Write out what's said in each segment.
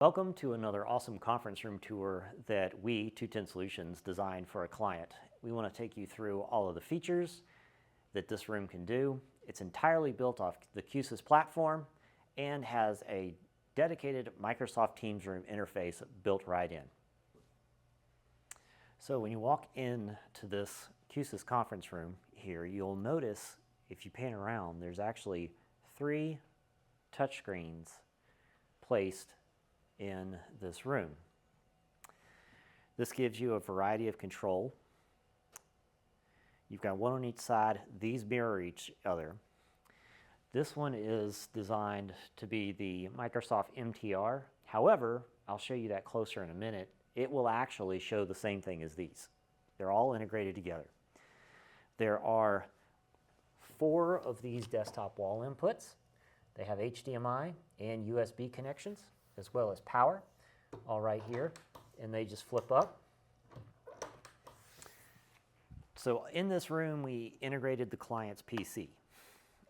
Welcome to another awesome conference room tour that we, 210 Solutions, designed for a client. We want to take you through all of the features that this room can do. It's entirely built off the Q-SYS platform and has a dedicated Microsoft Teams room interface built right in. So when you walk into this Q-SYS conference room here, you'll notice, if you pan around, there's actually 3 touchscreens placed in this room. This gives you a variety of control. You've got one on each side. These mirror each other. This one is designed to be the Microsoft MTR. However, I'll show you that closer in a minute. It will actually show the same thing as these. They're all integrated together. There are 4 of these desktop wall inputs. They have HDMI and USB connections, as well as power, all right here, and they just flip up. So in this room, we integrated the client's PC.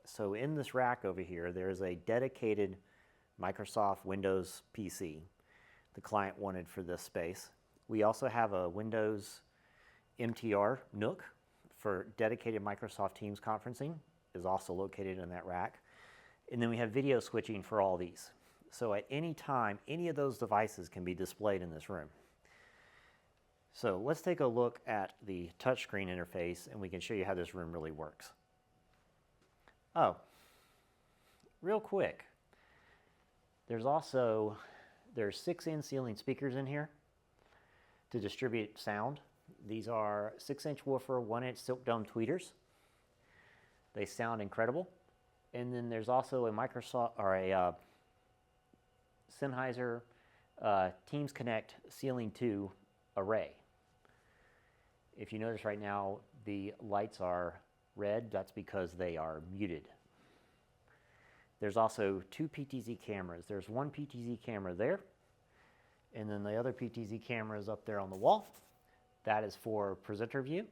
So in this rack over here, there's a dedicated Microsoft Windows PC the client wanted for this space. We also have a Windows MTR Nook for dedicated Microsoft Teams conferencing, is also located in that rack. And then we have video switching for all these. So at any time, any of those devices can be displayed in this room. So let's take a look at the touchscreen interface and we can show you how this room really works. Oh, real quick, there's 6 in-ceiling speakers in here to distribute sound. These are 6-inch woofer, 1-inch silk dome tweeters. They sound incredible. And then there's also a Sennheiser TeamConnect Ceiling 2 array. If you notice right now, the lights are red. That's because they are muted. There's also 2 PTZ cameras. There's one PTZ camera there, and then the other PTZ camera is up there on the wall. That is for presenter view.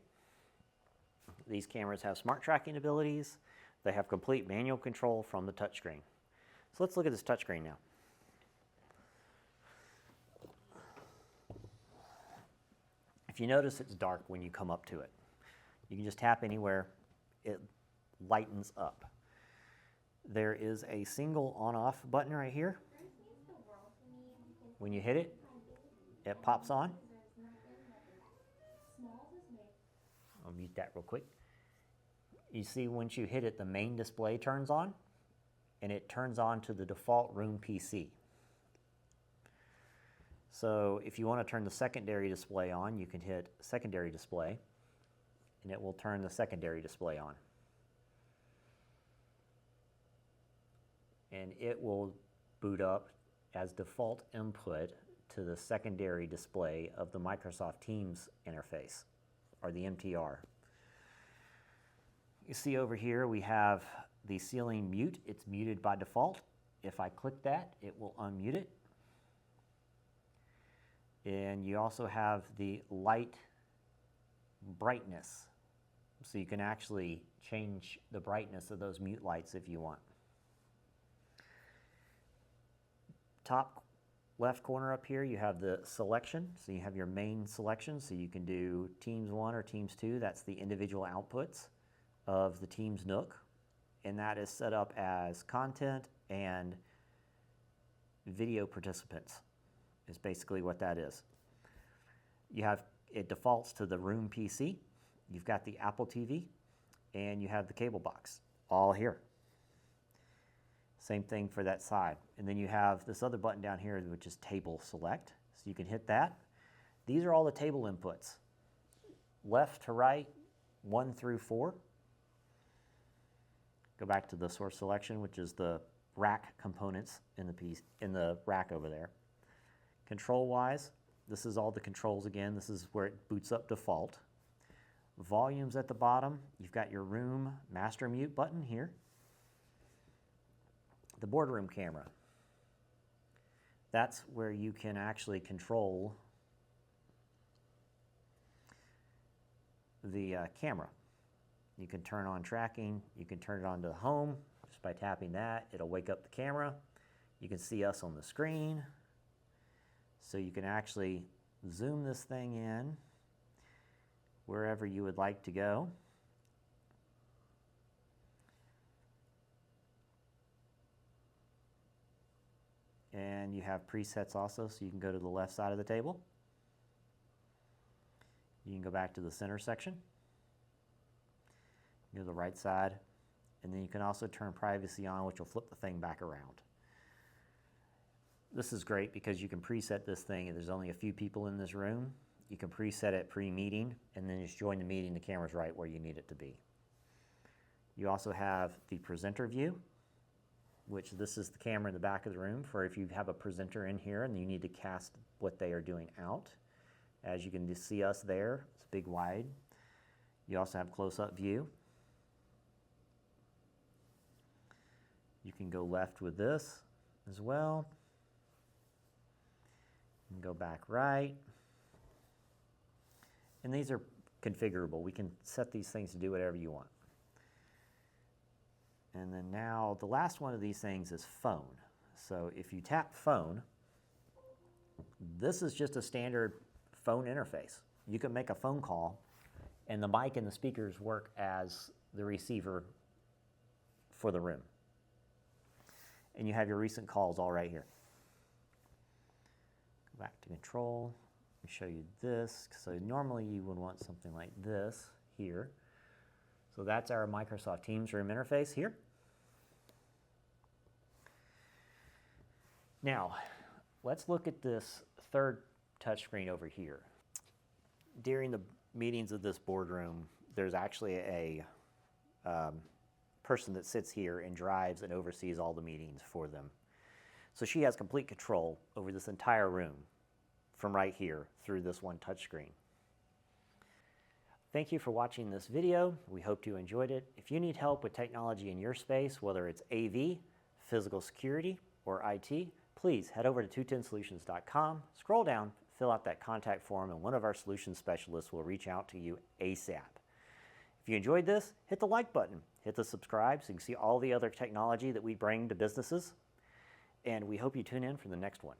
These cameras have smart tracking abilities. They have complete manual control from the touchscreen. So let's look at this touchscreen now. If you notice, it's dark when you come up to it. You can just tap anywhere, it lightens up. There is a single on-off button right here. When you hit it, it pops on. I'll mute that real quick. You see, once you hit it, the main display turns on, and it turns on to the default room PC. So if you want to turn the secondary display on, you can hit secondary display, and it will turn the secondary display on. And it will boot up as default input to the secondary display of the Microsoft Teams interface, or the MTR. You see over here we have the ceiling mute. It's muted by default. If I click that, it will unmute it. And you also have the light brightness. So you can actually change the brightness of those mute lights if you want. Top left corner up here, you have the selection. So you have your main selection. So you can do Teams 1 or Teams 2. That's the individual outputs of the Teams Nook. And that is set up as content and video participants. Is basically what that is. It defaults to the room PC. You've got the Apple TV, and you have the cable box, all here. Same thing for that side. And then you have this other button down here, which is table select. So you can hit that. These are all the table inputs. Left to right, 1 through 4. Go back to the source selection, which is the rack components in the rack over there. Control-wise, this is all the controls again. This is where it boots up default. Volumes at the bottom, you've got your room master mute button here. The boardroom camera. That's where you can actually control the camera. You can turn on tracking. You can turn it on to home just by tapping that. It'll wake up the camera. You can see us on the screen. So you can actually zoom this thing in wherever you would like to go. And you have presets also, so you can go to the left side of the table. You can go back to the center section, go to the right side, and then you can also turn privacy on, which will flip the thing back around. This is great because you can preset this thing. If there's only a few people in this room, you can preset it pre-meeting, and then just join the meeting. The camera's right where you need it to be. You also have the presenter view, which this is the camera in the back of the room for if you have a presenter in here and you need to cast what they are doing out. As you can just see us there, it's big wide. You also have close-up view. You can go left with this as well. You can go back right. And these are configurable. We can set these things to do whatever you want. And then now the last one of these things is phone. So if you tap phone, this is just a standard phone interface. You can make a phone call and the mic and the speakers work as the receiver for the room. And you have your recent calls all right here. Go back to control. Let me show you this. So normally you would want something like this here. So that's our Microsoft Teams room interface here. Now, let's look at this third touchscreen over here. During the meetings of this boardroom, there's actually a person that sits here and drives and oversees all the meetings for them. So she has complete control over this entire room from right here through this one touchscreen. Thank you for watching this video. We hope you enjoyed it. If you need help with technology in your space, whether it's AV, physical security, or IT, please head over to 210solutions.com, scroll down, fill out that contact form, and one of our solution specialists will reach out to you ASAP. If you enjoyed this, hit the like button, hit the subscribe so you can see all the other technology that we bring to businesses, and we hope you tune in for the next one.